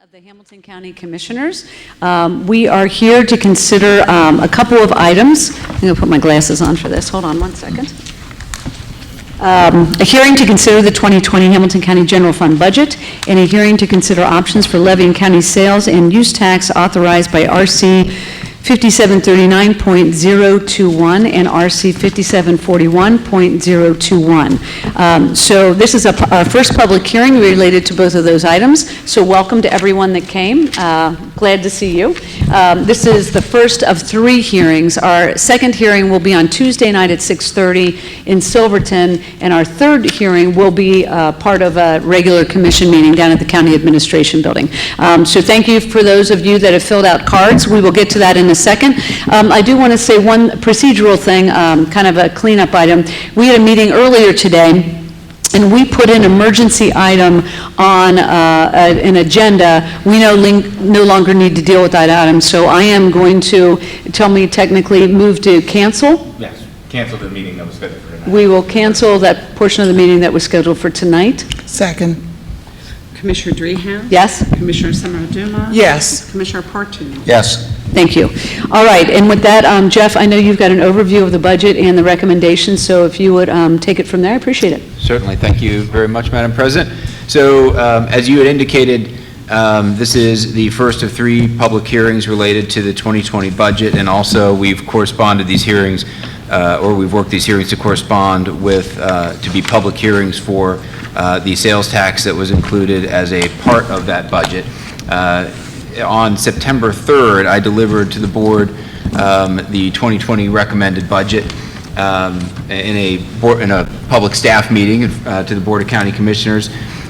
Of the Hamilton County Commissioners. We are here to consider a couple of items. I'm going to put my glasses on for this. Hold on one second. A hearing to consider the 2020 Hamilton County General Fund budget, and a hearing to consider options for levying county sales and use tax authorized by RC 5739.021 and RC 5741.021. So this is our first public hearing related to both of those items. So welcome to everyone that came. Glad to see you. This is the first of 3 hearings. Our second hearing will be on Tuesday night at 6:30 in Silverton, and our third hearing will be part of a regular commission meeting down at the County Administration Building. So thank you for those of you that have filled out cards. We will get to that in a second. I do want to say one procedural thing, kind of a cleanup item. We had a meeting earlier today, and we put an emergency item on an agenda. We no longer need to deal with that item, so I am going to, technically move to cancel. Yes, cancel the meeting that was scheduled for tonight. We will cancel that portion of the meeting that was scheduled for tonight. Second. Commissioner Dreehouse? Yes? Commissioner Summer-Dumas? Yes. Commissioner Partoon? Yes. Thank you. All right, and with that, Jeff, I know you've got an overview of the budget and the recommendations, so if you would take it from there, I appreciate it. Certainly. Thank you very much, Madam President. So, as you had indicated, this is the first of 3 public hearings related to the 2020 budget, and also we've corresponded these hearings, or we've worked these hearings to correspond with, to be public hearings for the sales tax that was included as a part of that budget. On September 3rd, I delivered to the board the 2020 recommended budget in a public staff meeting to the Board of County Commissioners.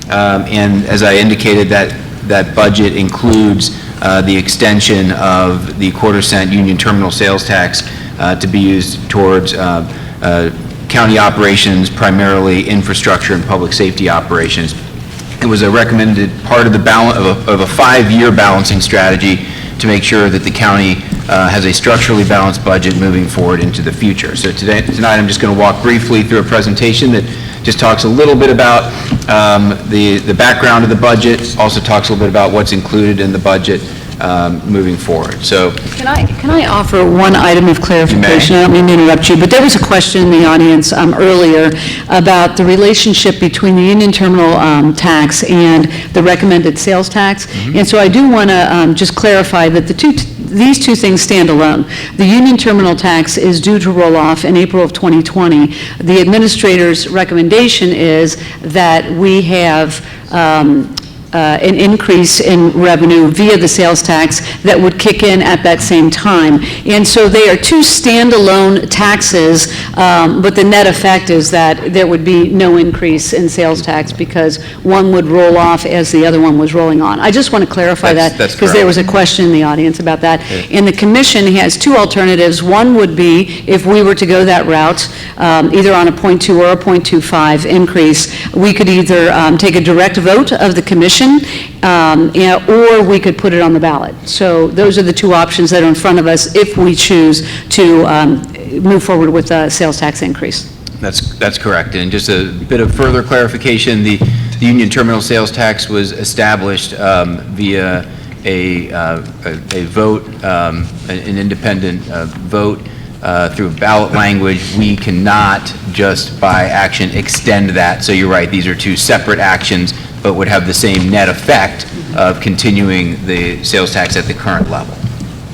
And as I indicated, that budget includes the extension of the quarter-cent union terminal sales tax to be used towards county operations, primarily infrastructure and public safety operations. It was a recommended part of the of a 5-year balancing strategy to make sure that the county has a structurally balanced budget moving forward into the future. So tonight I'm just going to walk briefly through a presentation that just talks a little bit about the background of the budget, also talks a little bit about what's included in the budget moving forward. So, Can I offer one item of clarification? I don't mean to interrupt you, but there was a question in the audience earlier about the relationship between the union terminal tax and the recommended sales tax. And so I do want to just clarify that these two things stand alone. The union terminal tax is due to roll off in April of 2020. The administrator's recommendation is that we have an increase in revenue via the sales tax that would kick in at that same time. And so they are 2 standalone taxes, but the net effect is that there would be no increase in sales tax because one would roll off as the other one was rolling on. I just want to clarify that because there was a question in the audience about that. Yeah. And the commission has 2 alternatives. One would be if we were to go that route, either on a 0.2 or a 0.25 increase, we could either take a direct vote of the commission or we could put it on the ballot. So those are the 2 options that are in front of us if we choose to move forward with a sales tax increase. That's correct. And just a bit of further clarification, the union terminal sales tax was established via a vote, an independent vote through ballot language. We cannot just by action extend that. So you're right, these are 2 separate actions, but would have the same net effect of continuing the sales tax at the current level.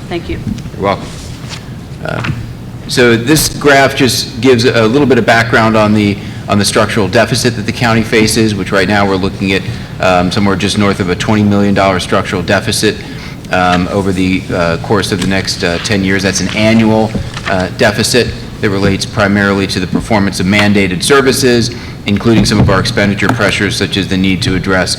Thank you. You're welcome. So this graph just gives a little bit of background on the structural deficit that the county faces, which right now we're looking at somewhere just north of a $20 million structural deficit over the course of the next 10 years. That's an annual deficit that relates primarily to the performance of mandated services, including some of our expenditure pressures, such as the need to address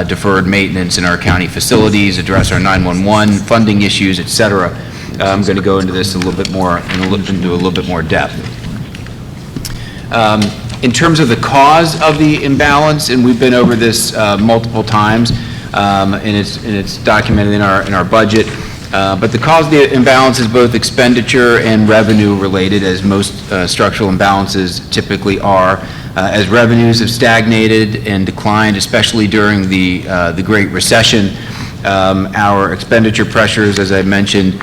deferred maintenance in our county facilities, address our 911 funding issues, et cetera. I'm going to go into this a little bit more, into a little bit more depth. In terms of the cause of the imbalance, and we've been over this multiple times, and it's documented in our budget. But the cause of the imbalance is both expenditure and revenue related, as most structural imbalances typically are. As revenues have stagnated and declined, especially during the Great Recession, Our expenditure pressures, as I mentioned,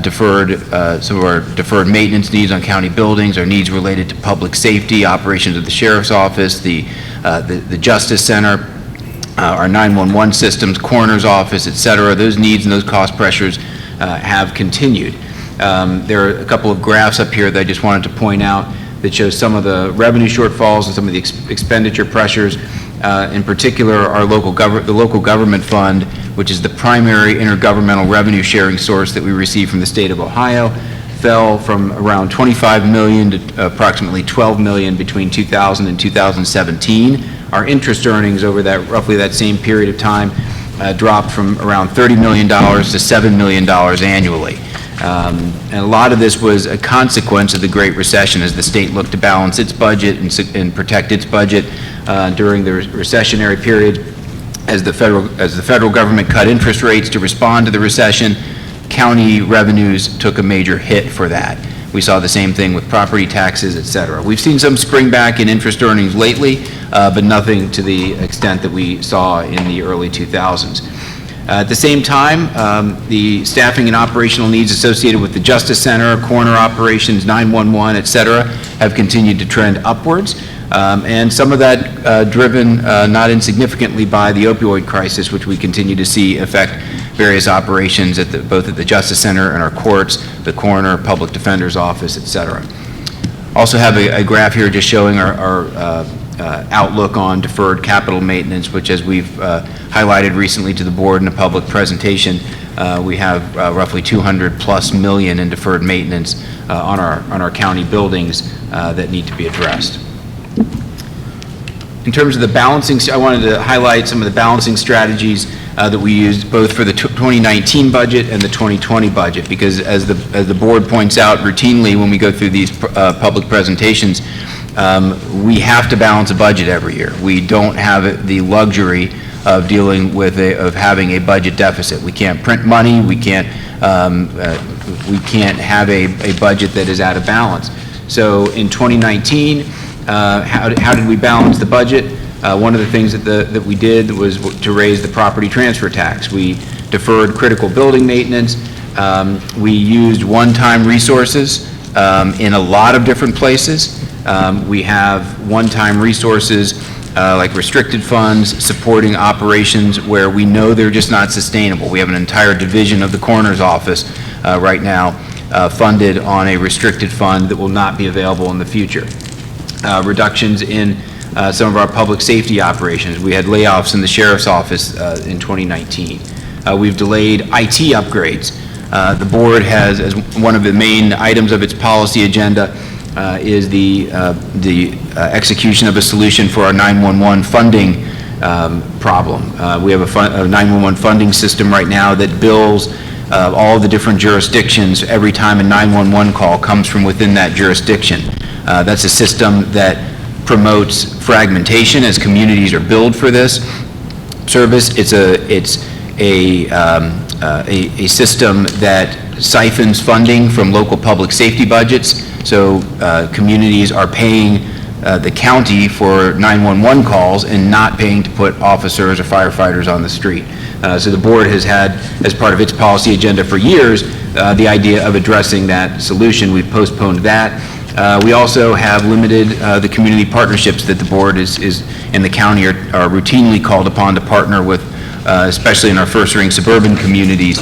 deferred some of our deferred maintenance needs on county buildings, our needs related to public safety, operations of the Sheriff's Office, the Justice Center, our 911 systems, coroner's office, et cetera. Those needs and those cost pressures have continued. There are a couple of graphs up here that I just wanted to point out that shows some of the revenue shortfalls and some of the expenditure pressures. In particular, the local government fund, which is the primary intergovernmental revenue sharing source that we receive from the state of Ohio, fell from around $25 million to approximately $12 million between 2000 and 2017. Our interest earnings over that roughly that same period of time dropped from around $30 million to $7 million annually. And a lot of this was a consequence of the Great Recession as the state looked to balance its budget and protect its budget during the recessionary period. As the federal government cut interest rates to respond to the recession, county revenues took a major hit for that. We saw the same thing with property taxes, et cetera. We've seen some spring back in interest earnings lately, but nothing to the extent that we saw in the early 2000s. At the same time, the staffing and operational needs associated with the Justice Center, coroner operations, 911, et cetera, have continued to trend upwards. And some of that driven not insignificantly by the opioid crisis, which we continue to see affect various operations at both at the Justice Center and our courts, the coroner, public defender's office, et cetera. Also have a graph here just showing our outlook on deferred capital maintenance, which, as we've highlighted recently to the board in a public presentation, we have roughly $200+ million in deferred maintenance on our county buildings that need to be addressed. In terms of the balancing, I wanted to highlight some of the balancing strategies that we used both for the 2019 budget and the 2020 budget, because as the board points out routinely when we go through these public presentations, we have to balance a budget every year. We don't have the luxury of dealing with of having a budget deficit. We can't print money. We can't have a budget that is out of balance. So in 2019, how did we balance the budget? One of the things that we did was to raise the property transfer tax. We deferred critical building maintenance. We used one-time resources in a lot of different places. We have one-time resources like restricted funds supporting operations where we know they're just not sustainable. We have an entire division of the coroner's office right now funded on a restricted fund that will not be available in the future. Reductions in some of our public safety operations. We had layoffs in the Sheriff's Office in 2019. We've delayed IT upgrades. The board has, as one of the main items of its policy agenda, is the execution of a solution for our 911 funding problem. We have a 911 funding system right now that bills all the different jurisdictions every time a 911 call comes from within that jurisdiction. That's a system that promotes fragmentation as communities are billed for this service. It's a system that siphons funding from local public safety budgets. So communities are paying the county for 911 calls and not paying to put officers or firefighters on the street. So the board has had, as part of its policy agenda for years, the idea of addressing that solution. We've postponed that. We also have limited the community partnerships that the board and the county are routinely called upon to partner with, especially in our first-ring suburban communities,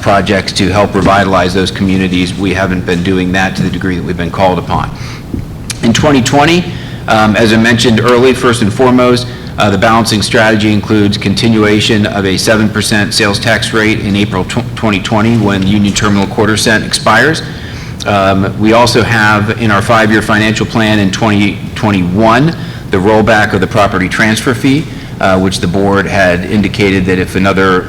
projects to help revitalize those communities. We haven't been doing that to the degree that we've been called upon. In 2020, as I mentioned early, first and foremost, the balancing strategy includes continuation of a 7% sales tax rate in April 2020 when Union Terminal quarter cent expires. We also have in our 5-year financial plan in 2021 the rollback of the property transfer fee, which the board had indicated that if another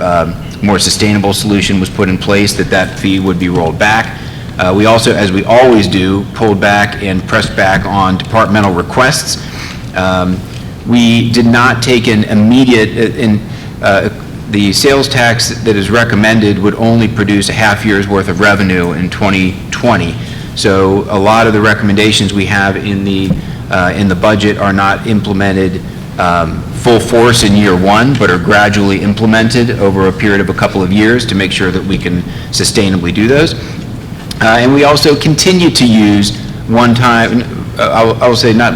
more sustainable solution was put in place, that fee would be rolled back. We also, as we always do, pulled back and pressed back on departmental requests. We did not take an immediate, the sales tax that is recommended would only produce a half year's worth of revenue in 2020. So a lot of the recommendations we have in the budget are not implemented full force in year one, but are gradually implemented over a period of a couple of years to make sure that we can sustainably do those. And we also continue to use one-time, I will say not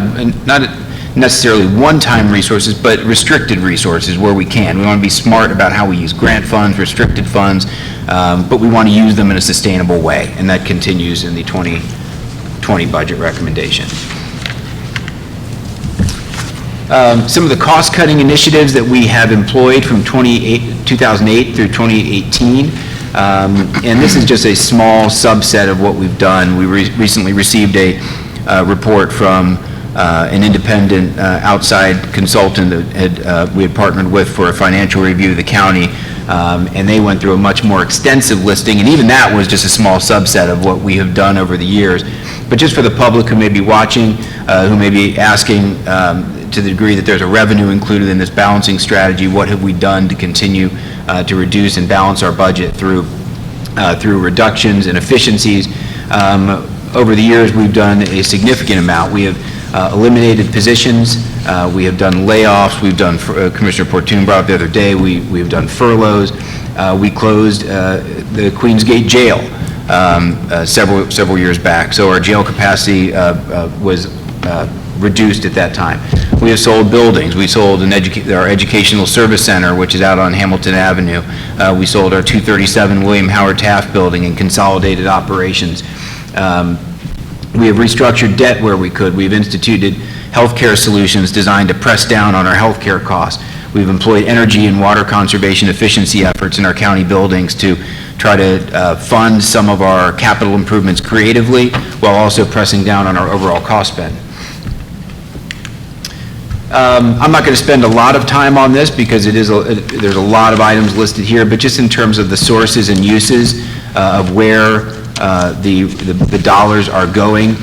necessarily one-time resources, but restricted resources where we can. We want to be smart about how we use grant funds, restricted funds, but we want to use them in a sustainable way, and that continues in the 2020 budget recommendation. Some of the cost-cutting initiatives that we have employed from 2008 through 2018, and this is just a small subset of what we've done. We recently received a report from an independent outside consultant that we had partnered with for a financial review of the county, and they went through a much more extensive listing, and even that was just a small subset of what we have done over the years. But just for the public who may be watching, who may be asking to the degree that there's a revenue included in this balancing strategy, what have we done to continue to reduce and balance our budget through reductions and efficiencies? Over the years, we've done a significant amount. We have eliminated positions, we have done layoffs, we've done, Commissioner Portune brought up the other day, we've done furloughs, we closed the Queensgate Jail several years back, so our jail capacity was reduced at that time. We have sold buildings. We sold our Educational Service Center, which is out on Hamilton Avenue. We sold our 237 William Howard Taft building and consolidated operations. We have restructured debt where we could. We've instituted healthcare solutions designed to press down on our healthcare costs. We've employed energy and water conservation efficiency efforts in our county buildings to try to fund some of our capital improvements creatively while also pressing down on our overall cost spend. I'm not going to spend a lot of time on this because there's a lot of items listed here, but just in terms of the sources and uses of where the dollars are going,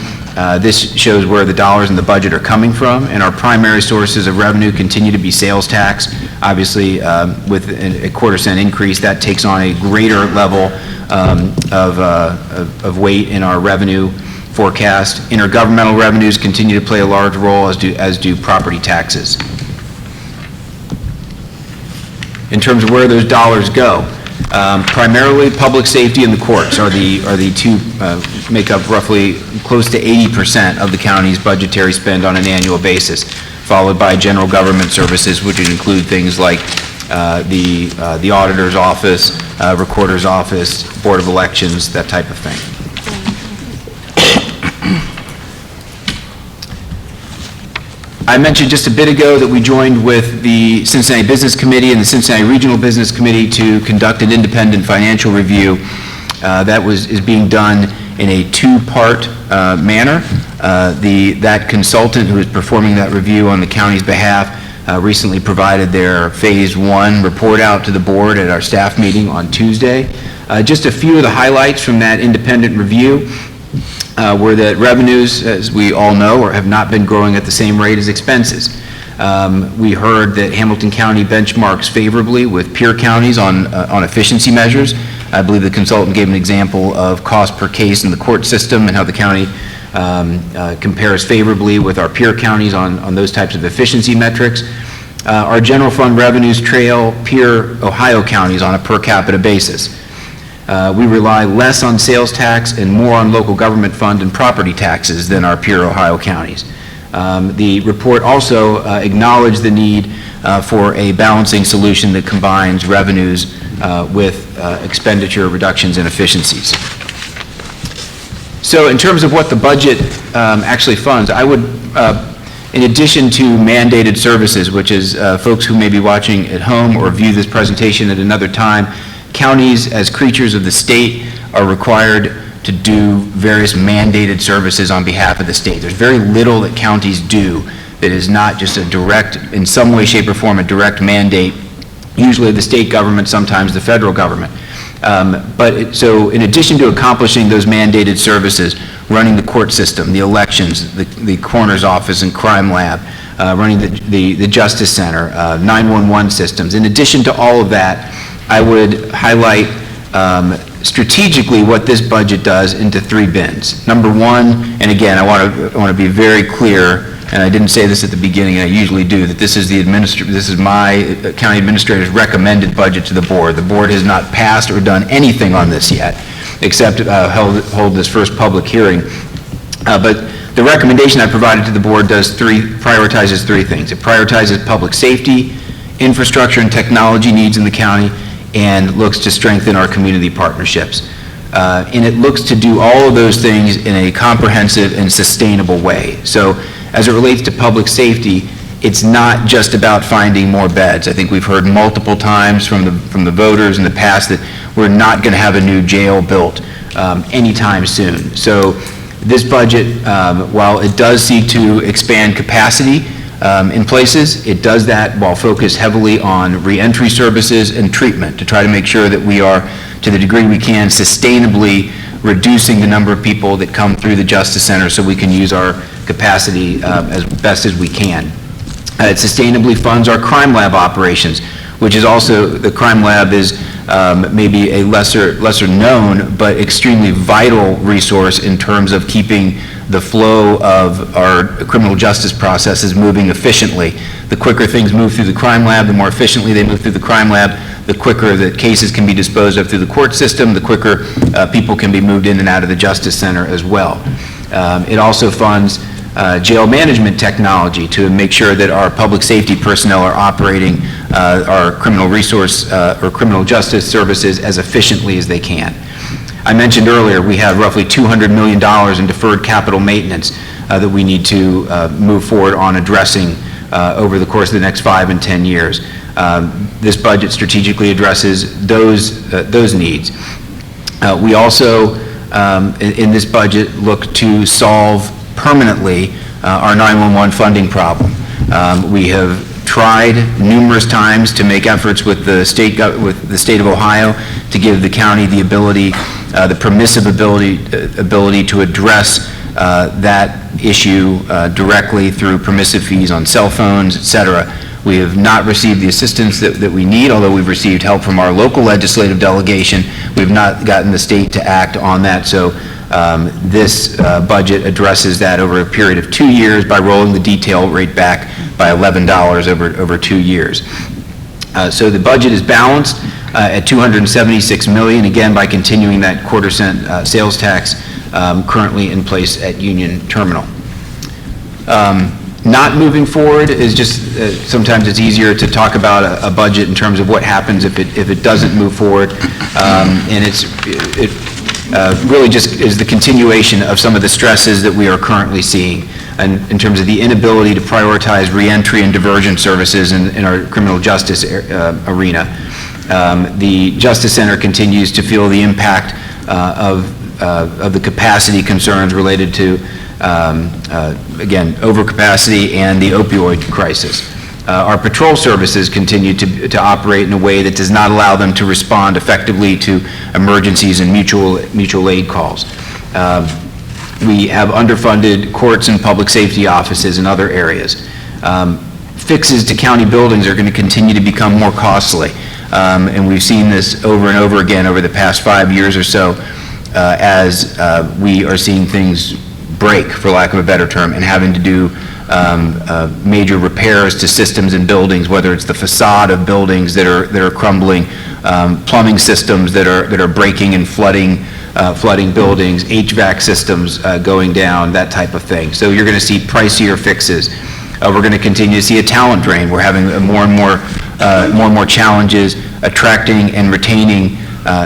this shows where the dollars in the budget are coming from, and our primary sources of revenue continue to be sales tax. Obviously, with a quarter-cent increase, that takes on a greater level of weight in our revenue forecast. Intergovernmental revenues continue to play a large role, as do property taxes. In terms of where those dollars go, primarily public safety and the courts are the two, make up roughly close to 80% of the county's budgetary spend on an annual basis, followed by general government services, which would include things like the auditor's office, recorder's office, board of elections, that type of thing. I mentioned just a bit ago that we joined with the Cincinnati Business Committee and the Cincinnati Regional Business Committee to conduct an independent financial review. That is being done in a two-part manner. That consultant who is performing that review on the county's behalf recently provided their Phase 1 report out to the board at our staff meeting on Tuesday. Just a few of the highlights from that independent review were that revenues, as we all know, have not been growing at the same rate as expenses. We heard that Hamilton County benchmarks favorably with peer counties on efficiency measures. I believe the consultant gave an example of cost per case in the court system and how the county compares favorably with our peer counties on those types of efficiency metrics. Our general fund revenues trail peer Ohio counties on a per capita basis. We rely less on sales tax and more on local government fund and property taxes than our peer Ohio counties. The report also acknowledged the need for a balancing solution that combines revenues with expenditure reductions and efficiencies. So in terms of what the budget actually funds, I would, in addition to mandated services, which is folks who may be watching at home or view this presentation at another time, counties, as creatures of the state, are required to do various mandated services on behalf of the state. There's very little that counties do that is not just a direct, in some way, shape, or form, a direct mandate, usually the state government, sometimes the federal government. So in addition to accomplishing those mandated services, running the court system, the elections, the coroner's office and crime lab, running the Justice Center, 911 systems, in addition to all of that, I would highlight strategically what this budget does into three bins. Number one, and again, I want to be very clear, and I didn't say this at the beginning, I usually do, that this is my county administrator's recommended budget to the board. The board has not passed or done anything on this yet, except hold this first public hearing. But the recommendation I provided to the board prioritizes three things. It prioritizes public safety, infrastructure and technology needs in the county, and looks to strengthen our community partnerships. And it looks to do all of those things in a comprehensive and sustainable way. So as it relates to public safety, it's not just about finding more beds. I think we've heard multiple times from the voters in the past that we're not going to have a new jail built anytime soon. So this budget, while it does seek to expand capacity in places, it does that while focused heavily on reentry services and treatment to try to make sure that we are, to the degree we can, sustainably reducing the number of people that come through the Justice Center so we can use our capacity as best as we can. It sustainably funds our crime lab operations, which is also, the crime lab is maybe a lesser known but extremely vital resource in terms of keeping the flow of our criminal justice processes moving efficiently. The quicker things move through the crime lab, the more efficiently they move through the crime lab, the quicker that cases can be disposed of through the court system, the quicker people can be moved in and out of the Justice Center as well. It also funds jail management technology to make sure that our public safety personnel are operating our criminal resource or criminal justice services as efficiently as they can. I mentioned earlier we have roughly $200 million in deferred capital maintenance that we need to move forward on addressing over the course of the next 5 and 10 years. This budget strategically addresses those needs. We also, in this budget, look to solve permanently our 911 funding problem. We have tried numerous times to make efforts with the state of Ohio to give the county the ability, the permissive ability to address that issue directly through permissive fees on cell phones, et cetera. We have not received the assistance that we need, although we've received help from our local legislative delegation. We've not gotten the state to act on that, so this budget addresses that over a period of 2 years by rolling the detail rate back by $11 over 2 years. So the budget is balanced at $276 million, again, by continuing that quarter-cent sales tax currently in place at Union Terminal. Not moving forward is just, sometimes it's easier to talk about a budget in terms of what happens if it doesn't move forward, and it really just is the continuation of some of the stresses that we are currently seeing in terms of the inability to prioritize reentry and diversion services in our criminal justice arena. The Justice Center continues to feel the impact of the capacity concerns related to, again, overcapacity and the opioid crisis. Our patrol services continue to operate in a way that does not allow them to respond effectively to emergencies and mutual aid calls. We have underfunded courts and public safety offices in other areas. Fixes to county buildings are going to continue to become more costly, and we've seen this over and over again over the past 5 years or so as we are seeing things break, for lack of a better term, and having to do major repairs to systems and buildings, whether it's the facade of buildings that are crumbling, plumbing systems that are breaking and flooding buildings, HVAC systems going down, that type of thing. So you're going to see pricier fixes. We're going to continue to see a talent drain. We're having more and more challenges attracting and retaining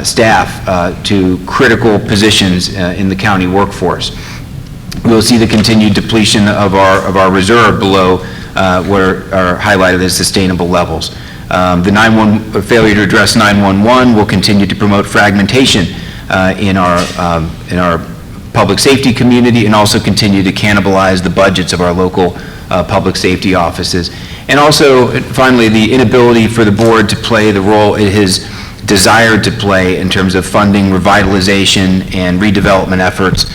staff to critical positions in the county workforce. We'll see the continued depletion of our reserve below where are highlighted as sustainable levels. The failure to address 911 will continue to promote fragmentation in our public safety community, and also continue to cannibalize the budgets of our local public safety offices. And also, finally, the inability for the board to play the role it has desired to play in terms of funding revitalization and redevelopment efforts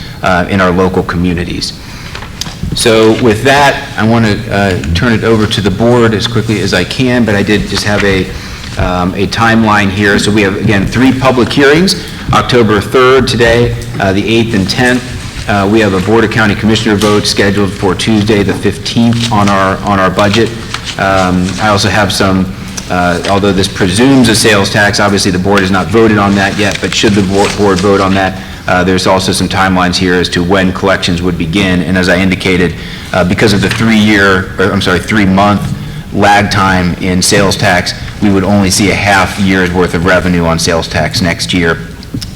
in our local communities. So with that, I want to turn it over to the board as quickly as I can, but I did just have a timeline here. So we have, again, 3 public hearings, October 3rd today, the 8th and 10th. We have a Board of County Commissioner vote scheduled for Tuesday, the 15th on our budget. I also have some, although this presumes a sales tax, obviously the board has not voted on that yet, but should the board vote on that, there's also some timelines here as to when collections would begin. And as I indicated, because of the 3-month lag time in sales tax, we would only see a half year's worth of revenue on sales tax next year,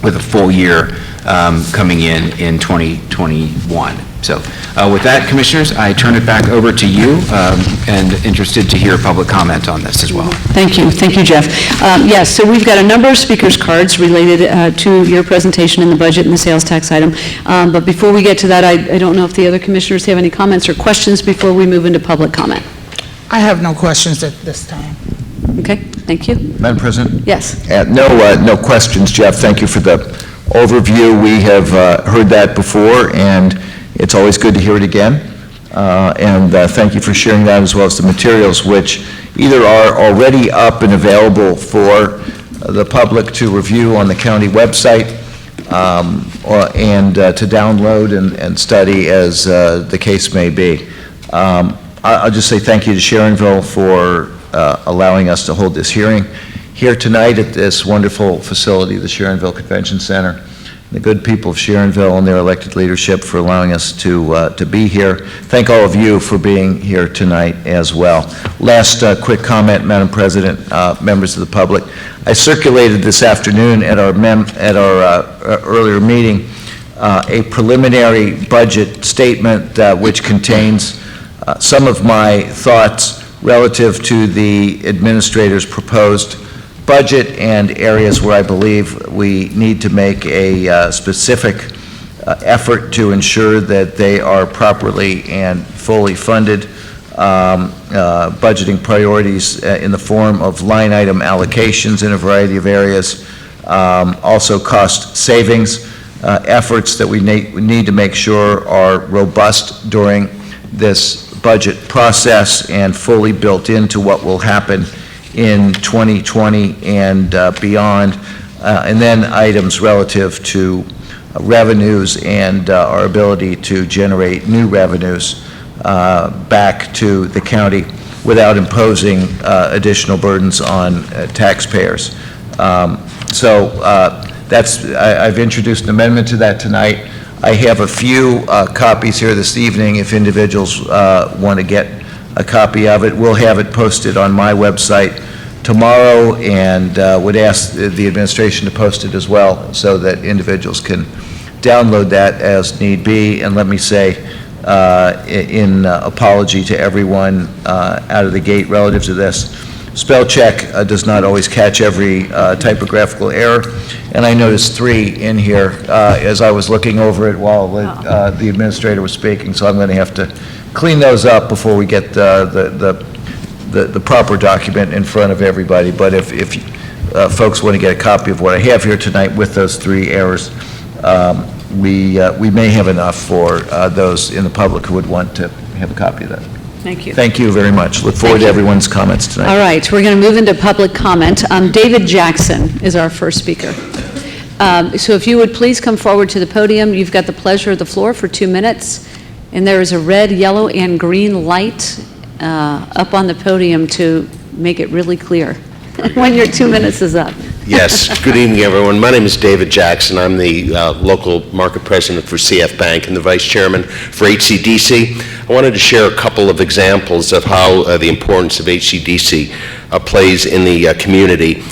with a full year coming in 2021. So with that, Commissioners, I turn it back over to you, and interested to hear public comment on this as well. Thank you, Jeff. Yes, so we've got a number of speakers' cards related to your presentation in the budget and the sales tax item. But before we get to that, I don't know if the other Commissioners have any comments or questions before we move into public comment. I have no questions at this time. Okay, thank you. Madam President? Yes. No questions, Jeff. Thank you for the overview. We have heard that before, and it's always good to hear it again. And thank you for sharing that, as well as the materials, which either are already up and available for the public to review on the county website, and to download and study as the case may be. I'll just say thank you to Sharonville for allowing us to hold this hearing here tonight at this wonderful facility, the Sharonville Convention Center. The good people of Sharonville and their elected leadership for allowing us to be here. Thank all of you for being here tonight as well. Last quick comment, Madam President, members of the public. I circulated this afternoon at our earlier meeting a preliminary budget statement which contains some of my thoughts relative to the administrator's proposed budget and areas where I believe we need to make a specific effort to ensure that they are properly and fully funded, budgeting priorities in the form of line item allocations in a variety of areas, also cost savings efforts that we need to make sure are robust during this budget process and fully built into what will happen in 2020 and beyond, and then items relative to revenues and our ability to generate new revenues back to the county without imposing additional burdens on taxpayers. I've introduced an amendment to that tonight. I have a few copies here this evening if individuals want to get a copy of it. We'll have it posted on my website tomorrow, and would ask the administration to post it as well so that individuals can download that as need be. And let me say, in apology to everyone out of the gate relative to this, spell check does not always catch every typographical error, and I noticed 3 in here as I was looking over it while the administrator was speaking, so I'm going to have to clean those up before we get the proper document in front of everybody. But if folks want to get a copy of what I have here tonight with those 3 errors, we may have enough for those in the public who would want to have a copy of that. Thank you. Thank you very much. Look forward to everyone's comments tonight. All right, we're going to move into public comment. David Jackson is our first speaker. So if you would please come forward to the podium. You've got the pleasure of the floor for 2 minutes. And there is a red, yellow, and green light up on the podium to make it really clear when your 2 minutes is up. Yes, good evening, everyone. My name is David Jackson. I'm the local market president for CF Bank and the vice chairman for HCDC. I wanted to share a couple of examples of how the importance of HCDC plays in the community.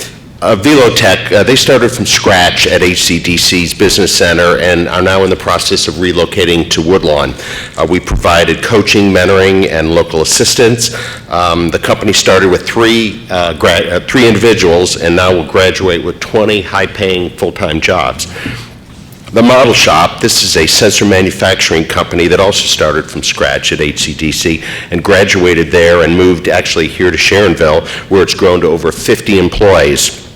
Velotech, they started from scratch at HCDC's Business Center and are now in the process of relocating to Woodlawn. We provided coaching, mentoring, and local assistance. The company started with three individuals and now will graduate with 20 high-paying full-time jobs. The Model Shop, this is a sensor manufacturing company that also started from scratch at HCDC and graduated there and moved actually here to Sharonville, where it's grown to over 50 employees.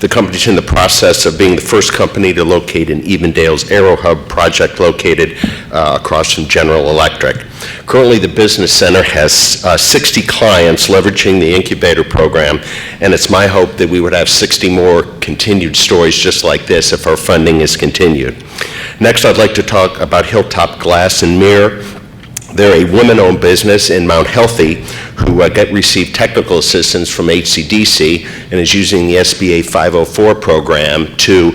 The company's in the process of being the first company to locate an Evendale's Aero Hub project located across from General Electric. Currently, the Business Center has 60 clients leveraging the incubator program, and it's my hope that we would have 60 more continued stories just like this if our funding is continued. Next, I'd like to talk about Hilltop Glass and Mirror. They're a women-owned business in Mount Healthy who received technical assistance from HCDC and is using the SBA 504 program to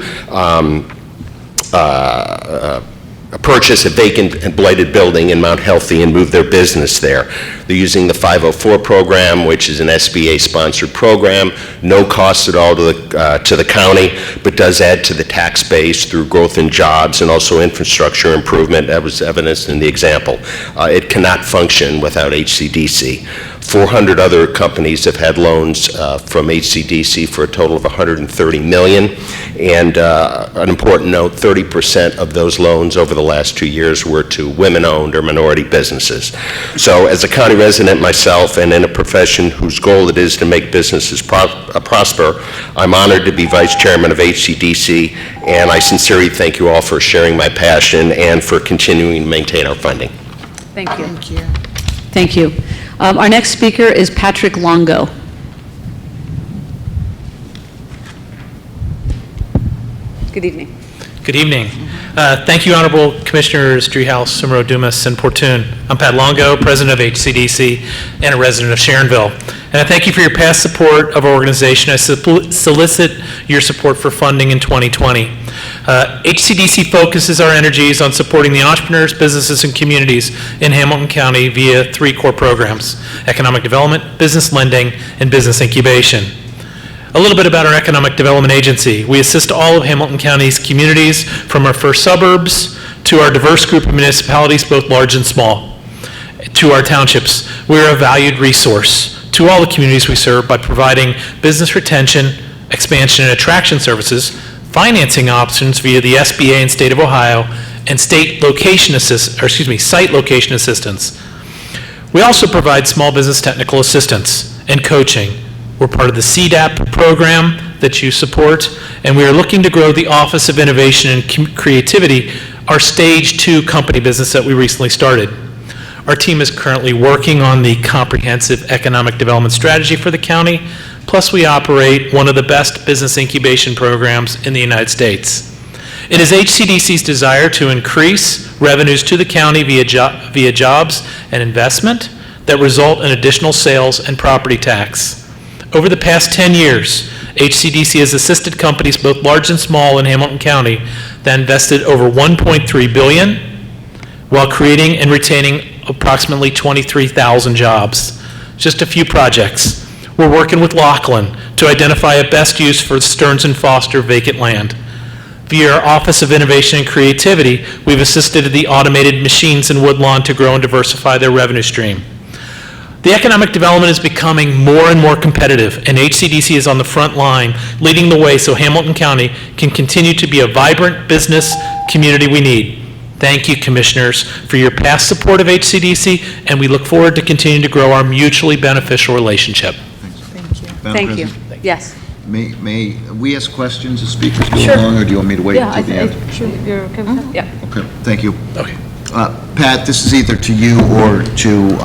purchase a vacant and blighted building in Mount Healthy and move their business there. They're using the 504 program, which is an SBA-sponsored program, no cost at all to the county, but does add to the tax base through growth in jobs and also infrastructure improvement. That was evidenced in the example. It cannot function without HCDC. 400 other companies have had loans from HCDC for a total of $130 million. And an important note, 30% of those loans over the last 2 years were to women-owned or minority businesses. So as a county resident myself and in a profession whose goal it is to make businesses prosper, I'm honored to be Vice Chairman of HCDC, and I sincerely thank you all for sharing my passion and for continuing to maintain our funding. Thank you. Thank you. Thank you. Our next speaker is Patrick Longo. Good evening. Good evening. Thank you, Honorable Commissioners Driehaus, Sumro Dumas, and Portun. I'm Pat Longo, President of HCDC and a resident of Sharonville. And I thank you for your past support of our organization. I solicit your support for funding in 2020. HCDC focuses our energies on supporting the entrepreneurs, businesses, and communities in Hamilton County via 3 core programs: economic development, business lending, and business incubation. A little bit about our Economic Development Agency. We assist all of Hamilton County's communities, from our first suburbs to our diverse group of municipalities, both large and small, to our townships. We're a valued resource to all the communities we serve by providing business retention, expansion, and attraction services, financing options via the SBA and State of Ohio, and site location assistance. We also provide small business technical assistance and coaching. We're part of the CDAP program that you support, and we are looking to grow the Office of Innovation and Creativity, our Stage 2 company business that we recently started. Our team is currently working on the comprehensive economic development strategy for the county, plus we operate one of the best business incubation programs in the United States. It is HCDC's desire to increase revenues to the county via jobs and investment that result in additional sales and property tax. Over the past 10 years, HCDC has assisted companies, both large and small, in Hamilton County that invested over $1.3 billion while creating and retaining approximately 23,000 jobs. Just a few projects. We're working with Laughlin to identify a best use for Stearns & Foster vacant land. Via our Office of Innovation and Creativity, we've assisted the automated machines in Woodlawn to grow and diversify their revenue stream. The economic development is becoming more and more competitive, and HCDC is on the front line, leading the way so Hamilton County can continue to be a vibrant business community we need. Thank you, Commissioners, for your past support of HCDC, and we look forward to continuing to grow our mutually beneficial relationship. Thank you. Madam Thank you. President, Yes. May we ask questions as speakers go along, or do you want me to wait until the end? Sure, you're okay with that? Yeah. Okay, thank you. Okay. Pat, this is either to you or to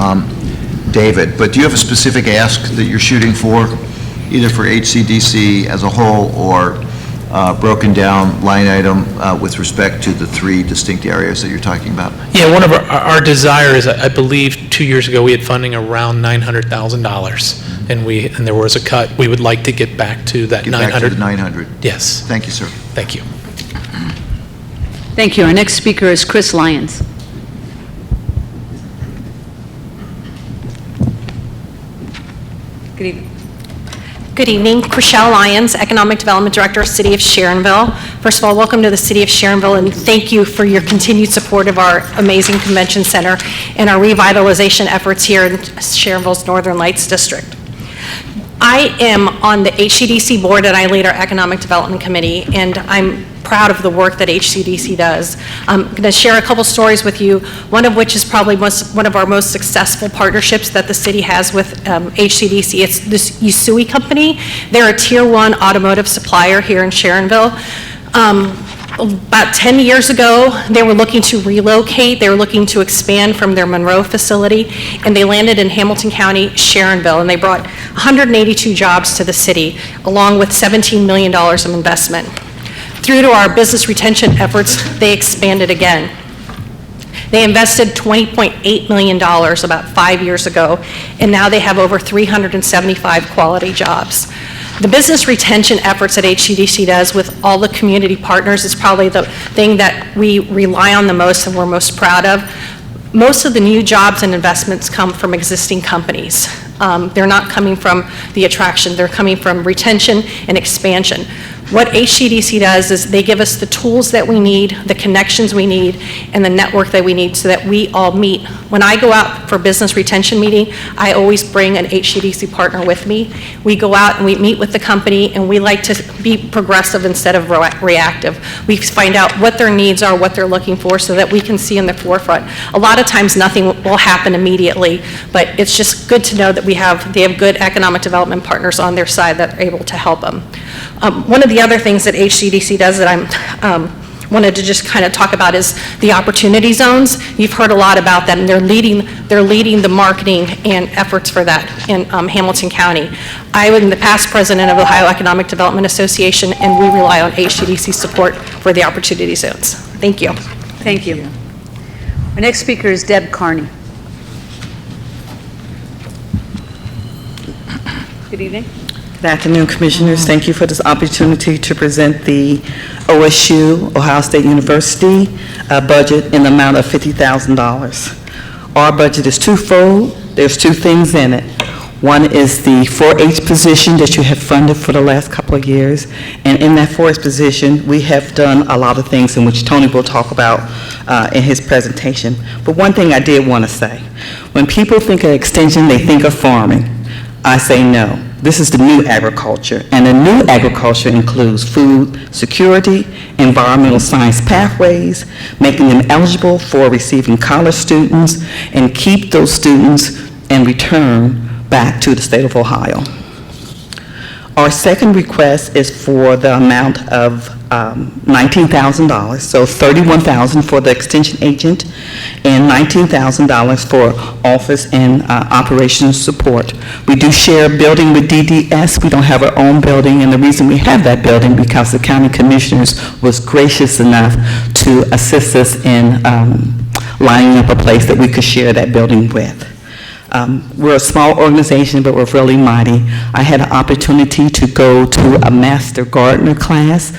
David, but do you have a specific ask that you're shooting for, either for HCDC as a whole or broken down line item with respect to the 3 distinct areas that you're talking about? Yeah, one of our desire is, I believe 2 years ago, we had funding around $900,000, and there was a cut. We would like to get back to that Get 900. back to the 900. Yes. Thank you, sir. Thank you. Thank you. Our next speaker is Chris Lyons. Good evening. Good evening. Chriselle Lyons, Economic Development Director, City of Sharonville. First of all, welcome to the City of Sharonville, and thank you for your continued support of our amazing convention center and our revitalization efforts here in Sharonville's Northern Lights District. I am on the HCDC board, and I lead our Economic Development Committee, and I'm proud of the work that HCDC does. I'm going to share a couple stories with you, one of which is probably one of our most successful partnerships that the city has with HCDC. It's this Usui company. They're a Tier 1 automotive supplier here in Sharonville. About 10 years ago, they were looking to relocate. They were looking to expand from their Monroe facility, and they landed in Hamilton County, Sharonville, and they brought 182 jobs to the city, along with $17 million of investment. Through to our business retention efforts, they expanded again. They invested $20.8 million about 5 years ago, and now they have over 375 quality jobs. The business retention efforts that HCDC does with all the community partners is probably the thing that we rely on the most and we're most proud of. Most of the new jobs and investments come from existing companies. They're not coming from the attraction, they're coming from retention and expansion. What HCDC does is they give us the tools that we need, the connections we need, and the network that we need so that we all meet. When I go out for business retention meeting, I always bring an HCDC partner with me. We go out and we meet with the company, and we like to be progressive instead of reactive. We find out what their needs are, what they're looking for, so that we can see in the forefront. A lot of times nothing will happen immediately, but it's just good to know that they have good economic development partners on their side that are able to help them. One of the other things that HCDC does that I'm wanted to just kind of talk about is the opportunity zones. You've heard a lot about that, and they're leading the marketing and efforts for that in Hamilton County. I was in the past president of the Ohio Economic Development Association, and we rely on HCDC support for the opportunity zones. Thank you. Thank you. Our next speaker is Deb Carney. Good evening. Good afternoon, Commissioners. Thank you for this opportunity to present the OSU, Ohio State University, budget in the amount of $50,000. Our budget is twofold. There's two things in it. One is the 4-H position that you have funded for the last couple of years. And in that 4-H position, we have done a lot of things in which Tony will talk about in his presentation. But one thing I did want to say, when people think of extension, they think of farming. I say no. This is the new agriculture, and the new agriculture includes food security, environmental science pathways, making them eligible for receiving college students, and keep those students and return back to the state of Ohio. Our second request is for the amount of $19,000, so $31,000 for the extension agent and $19,000 for office and operations support. We do share a building with DDS. We don't have our own building, and the reason we have that building because the county commissioners was gracious enough to assist us in lining up a place that we could share that building with. We're a small organization, but we're really mighty. I had an opportunity to go to a Master Gardener class.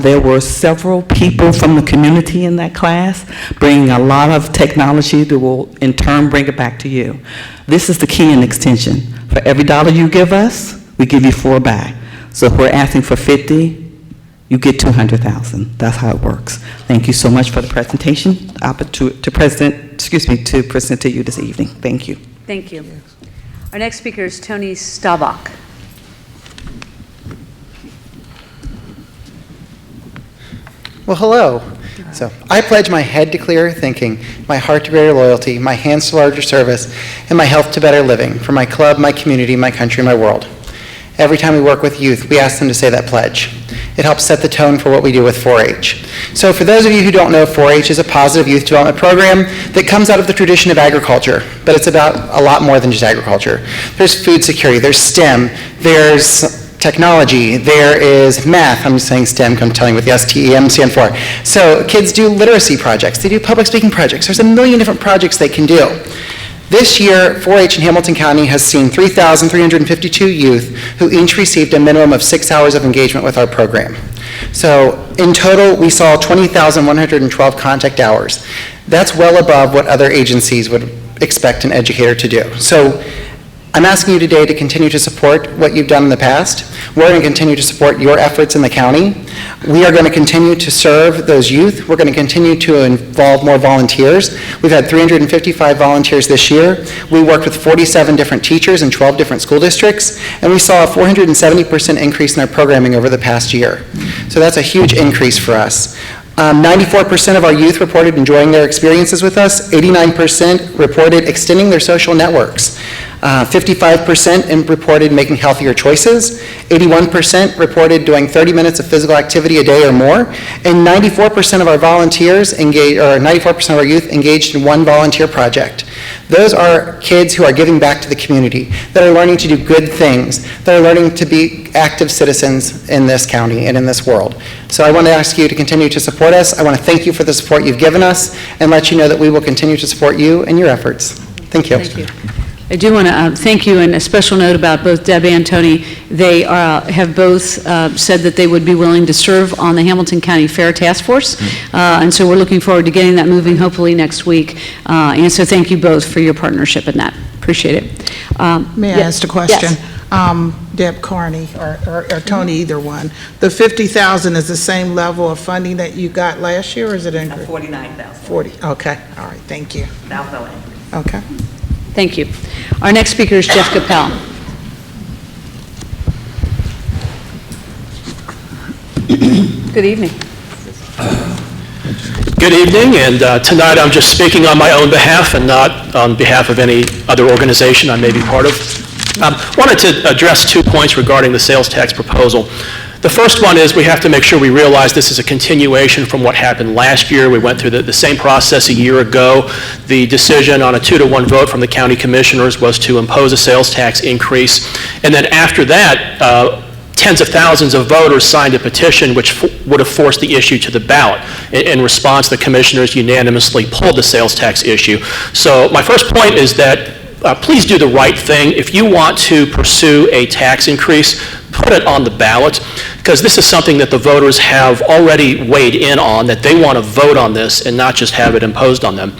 There were several people from the community in that class, bringing a lot of technology that will in turn bring it back to you. This is the key in extension. For every dollar you give us, we give you 4 back. So if we're asking for 50, you get 200,000. That's how it works. Thank you so much for the presentation. To present to you this evening. Thank you. Thank you. Our next speaker is Tony Staubach. Well, hello. So, I pledge my head to clearer thinking, my heart to greater loyalty, my hands to larger service, and my health to better living for my club, my community, my country, my world. Every time we work with youth, we ask them to say that pledge. It helps set the tone for what we do with 4-H. So for those of you who don't know, 4-H is a positive youth development program that comes out of the tradition of agriculture, but it's about a lot more than just agriculture. There's food security, there's STEM, there's technology, there is math. I'm just saying STEM, I'm telling you what the STEM stand for. So kids do literacy projects, they do public speaking projects. There's a million different projects they can do. This year, 4-H in Hamilton County has seen 3,352 youth who each received a minimum of 6 hours of engagement with our program. So in total, we saw 20,112 contact hours. That's well above what other agencies would expect an educator to do. So I'm asking you today to continue to support what you've done in the past. We're going to continue to support your efforts in the county. We are going to continue to serve those youth. We're going to continue to involve more volunteers. We've had 355 volunteers this year. We worked with 47 different teachers in 12 different school districts, and we saw a 470% increase in our programming over the past year. So that's a huge increase for us. 94% of our youth reported enjoying their experiences with us. 89% reported extending their social networks. 55% reported making healthier choices, 81% reported doing 30 minutes of physical activity a day or more, and 94% of our volunteers engaged, or 94% of our youth engaged in one volunteer project. Those are kids who are giving back to the community, that are learning to do good things, that are learning to be active citizens in this county and in this world. So I want to ask you to continue to support us. I want to thank you for the support you've given us and let you know that we will continue to support you and your efforts. Thank you. Thank you. I do want to thank you, and a special note about both Deb and Tony. They have both said that they would be willing to serve on the Hamilton County Fair Task Force, and so we're looking forward to getting that moving hopefully next week. And so thank you both for your partnership in that. Appreciate it. May I yes. ask a question? Yes. Deb Carney or Tony, either one. The 50,000 is the same level of funding that you got last year, or is it increased? 49,000. 40, okay, all right, thank you. Now go in. Okay. Thank you. Our next speaker is Jeff Capel. Good evening. Good evening, and tonight I'm just speaking on my own behalf and not on behalf of any other organization I may be part of. Wanted to address 2 points regarding the sales tax proposal. The first one is we have to make sure we realize this is a continuation from what happened last year. We went through the same process a year ago. The decision on a 2-to-1 vote from the county commissioners was to impose a sales tax increase. And then after that, tens of thousands of voters signed a petition which would have forced the issue to the ballot. In response, the commissioners unanimously pulled the sales tax issue. So my first point is that please do the right thing. If you want to pursue a tax increase, put it on the ballot, because this is something that the voters have already weighed in on, that they want to vote on this and not just have it imposed on them.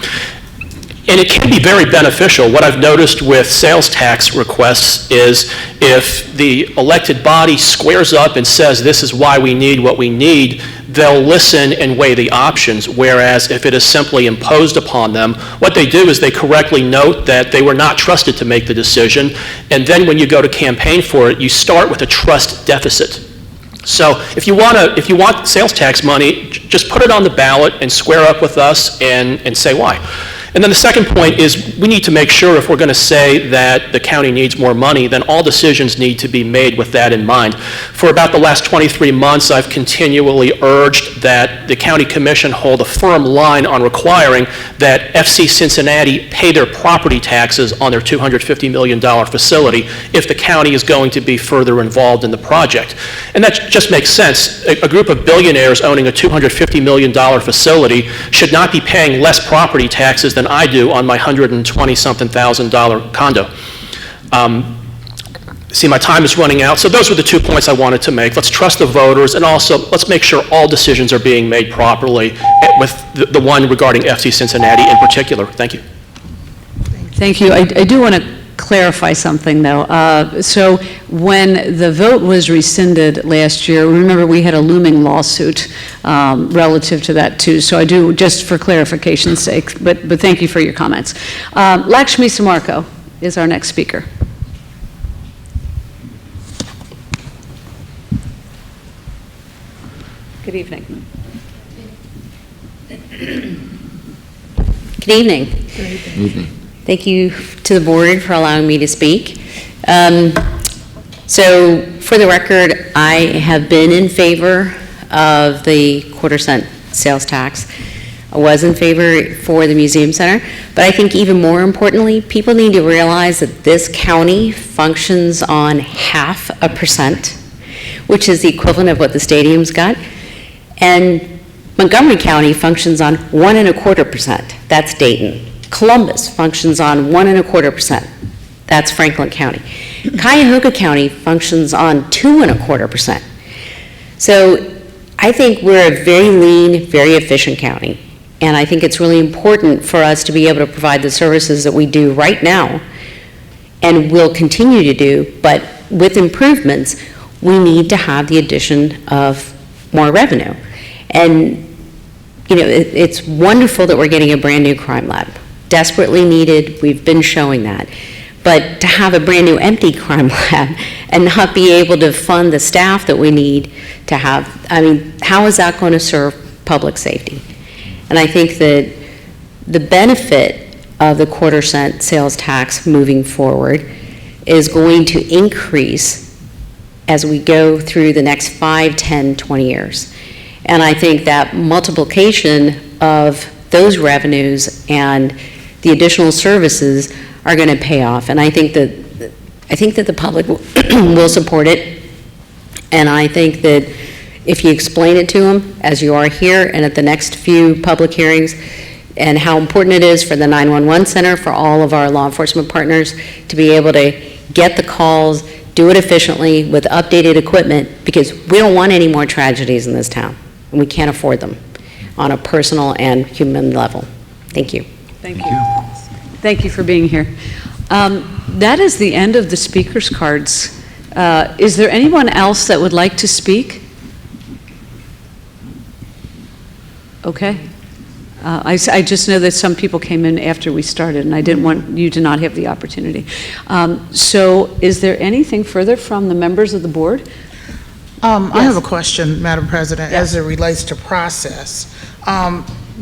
And it can be very beneficial. What I've noticed with sales tax requests is if the elected body squares up and says this is why we need what we need, they'll listen and weigh the options, whereas if it is simply imposed upon them, what they do is they correctly note that they were not trusted to make the decision, and then when you go to campaign for it, you start with a trust deficit. So if you want sales tax money, just put it on the ballot and square up with us and say why. And then the second point is we need to make sure if we're going to say that the county needs more money, then all decisions need to be made with that in mind. For about the last 23 months, I've continually urged that the county commission hold a firm line on requiring that FC Cincinnati pay their property taxes on their $250 million facility if the county is going to be further involved in the project. And that just makes sense. A group of billionaires owning a $250 million facility should not be paying less property taxes than I do on my $120-something thousand condo. See, my time is running out, so those were the 2 points I wanted to make. Let's trust the voters, and also let's make sure all decisions are being made properly, with the one regarding FC Cincinnati in particular. Thank you. Thank you. I do want to clarify something, though. So when the vote was rescinded last year, remember we had a looming lawsuit relative to that, too. So I do, just for clarification's sake, but thank you for your comments. Lakshmi Samarko is our next speaker. Good evening. Good evening. Good evening. Thank you to the board for allowing me to speak. So for the record, I have been in favor of the quarter-cent sales tax. I was in favor for the museum center, but I think even more importantly, people need to realize that this county functions on 0.5%, which is the equivalent of what the stadium's got, and Montgomery County functions on 1.25%. That's Dayton. Columbus functions on 1.25%. That's Franklin County. Cuyahoga County functions on 2.25%. So I think we're a very lean, very efficient county. And I think it's really important for us to be able to provide the services that we do right now and will continue to do, but with improvements, we need to have the addition of more revenue. And, you know, it's wonderful that we're getting a brand new crime lab. Desperately needed, we've been showing that. But to have a brand new empty crime lab and not be able to fund the staff that we need to have, I mean, how is that going to serve public safety? And I think that the benefit of the quarter cent sales tax moving forward is going to increase as we go through the next 5, 10, 20 years. And I think that multiplication of those revenues and the additional services are going to pay off. And I think that the public will support it. And I think that if you explain it to them, as you are here and at the next few public hearings, and how important it is for the 911 center, for all of our law enforcement partners to be able to get the calls, do it efficiently with updated equipment, because we don't want any more tragedies in this town, and we can't afford them on a personal and human level. Thank you. Thank you. Thank you for being here. That is the end of the speakers' cards. Is there anyone else that would like to speak? Okay. I just know that some people came in after we started, and I didn't want you to not have the opportunity. So is there anything further from the members of the board? I have a question, Madam President, as it relates to process.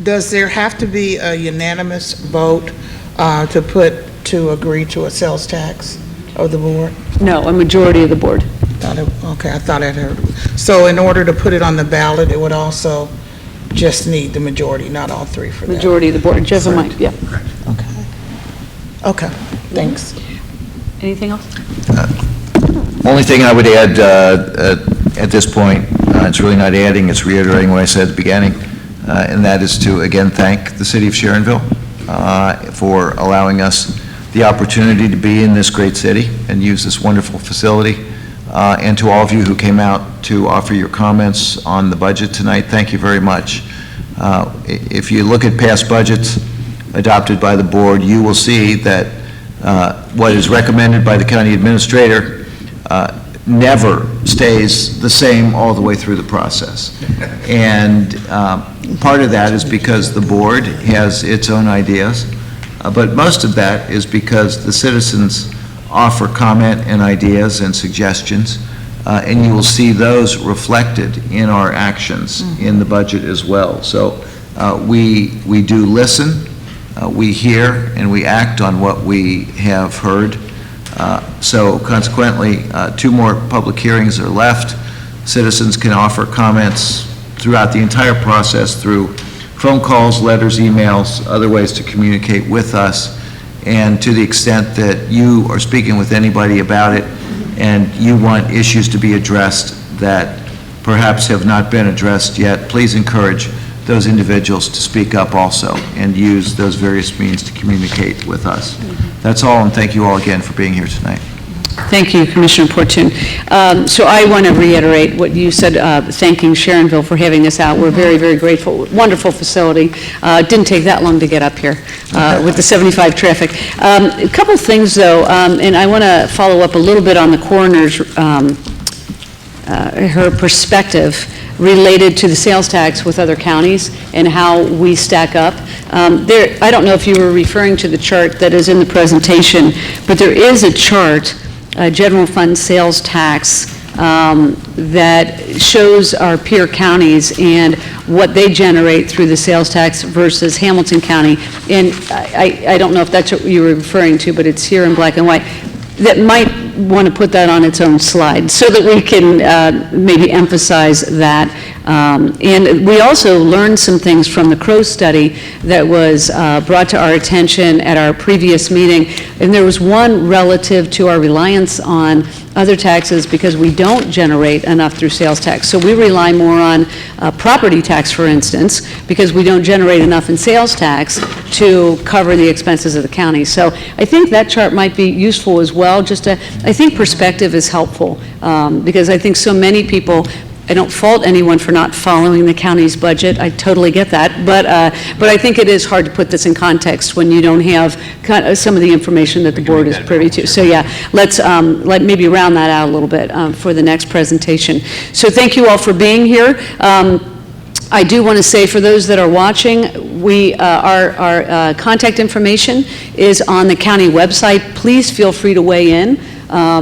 Does there have to be a unanimous vote to agree to a sales tax of the board? No, a majority of the board. Okay, I thought I'd heard. So in order to put it on the ballot, it would also just need the majority, not all three for that? Majority of the board. Jeff and Mike, yeah. Okay, thanks. Anything else? Only thing I would add at this point, it's really not adding, it's reiterating what I said at the beginning, and that is to again thank the city of Sharonville for allowing us the opportunity to be in this great city and use this wonderful facility. And to all of you who came out to offer your comments on the budget tonight, thank you very much. If you look at past budgets adopted by the board, you will see that what is recommended by the county administrator never stays the same all the way through the process. And part of that is because the board has its own ideas, but most of that is because the citizens offer comment and ideas and suggestions, and you will see those reflected in our actions in the budget as well. So we do listen, we hear, and we act on what we have heard. So consequently, 2 more public hearings are left. Citizens can offer comments throughout the entire process through phone calls, letters, emails, other ways to communicate with us. And to the extent that you are speaking with anybody about it and you want issues to be addressed that perhaps have not been addressed yet, please encourage those individuals to speak up also and use those various means to communicate with us. That's all, and thank you all again for being here tonight. Thank you, Commissioner Portune. So I want to reiterate what you said, thanking Sharonville for having us out. We're very, very grateful. Wonderful facility. It didn't take that long to get up here with the 75 traffic. A couple things, though, and I want to follow up a little bit on the coroner's, her perspective related to the sales tax with other counties and how we stack up. I don't know if you were referring to the chart that is in the presentation, but there is a chart, general fund sales tax, that shows our peer counties and what they generate through the sales tax versus Hamilton County. And I don't know if that's what you were referring to, but it's here in black and white. That might want to put that on its own slide so that we can maybe emphasize that. And we also learned some things from the Crow study that was brought to our attention at our previous meeting. And there was one relative to our reliance on other taxes because we don't generate enough through sales tax. So we rely more on property tax, for instance, because we don't generate enough in sales tax to cover the expenses of the county. So I think that chart might be useful as well. I think perspective is helpful because I think so many people, I don't fault anyone for not following the county's budget. I totally get that. But I think it is hard to put this in context when you don't have some of the information that the board is privy to. So yeah, let's maybe round that out a little bit for the next presentation. So thank you all for being here. I do want to say for those that are watching, our contact information is on the county website. Please feel free to weigh in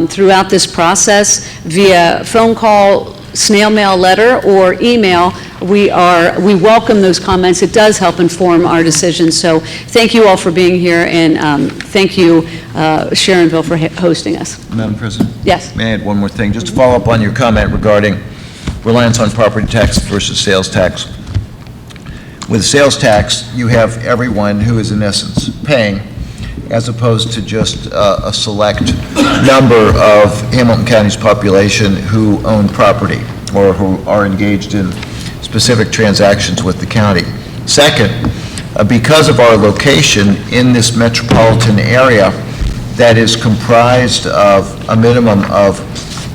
throughout this process via phone call, snail mail letter or email, we welcome those comments. It does help inform our decisions. So thank you all for being here, and thank you, Sharonville, for hosting us. Madam President? Yes. May I add one more thing? Just to follow up on your comment regarding reliance on property tax versus sales tax. With sales tax, you have everyone who is in essence paying, as opposed to just a select number of Hamilton County's population who own property or who are engaged in specific transactions with the county. Second, because of our location in this metropolitan area that is comprised of a minimum of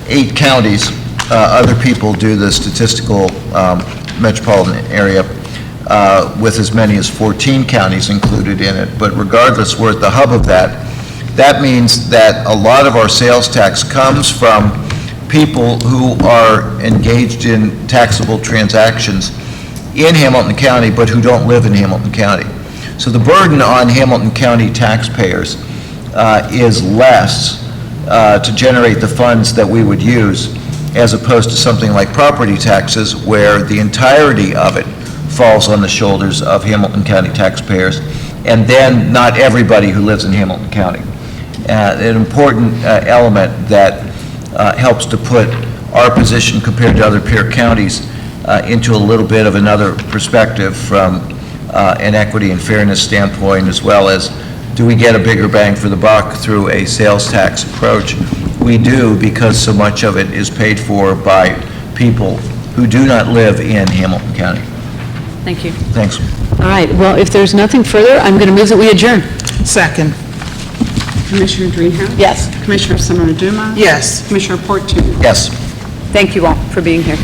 8 counties, other people do the statistical metropolitan area with as many as 14 counties included in it. But regardless, we're at the hub of that. That means that a lot of our sales tax comes from people who are engaged in taxable transactions in Hamilton County, but who don't live in Hamilton County. So the burden on Hamilton County taxpayers is less to generate the funds that we would use, as opposed to something like property taxes, where the entirety of it falls on the shoulders of Hamilton County taxpayers, and then not everybody who lives in Hamilton County. An important element that helps to put our position compared to other peer counties into a little bit of another perspective from an equity and fairness standpoint, as well as do we get a bigger bang for the buck through a sales tax approach? We do, because so much of it is paid for by people who do not live in Hamilton County. Thank you. Thanks. All right, well, if there's nothing further, I'm going to move that we adjourn. Second. Commissioner Dreehouse? Yes. Commissioner Summer Dumas? Yes. Commissioner Fortune? Yes. Thank you all for being here.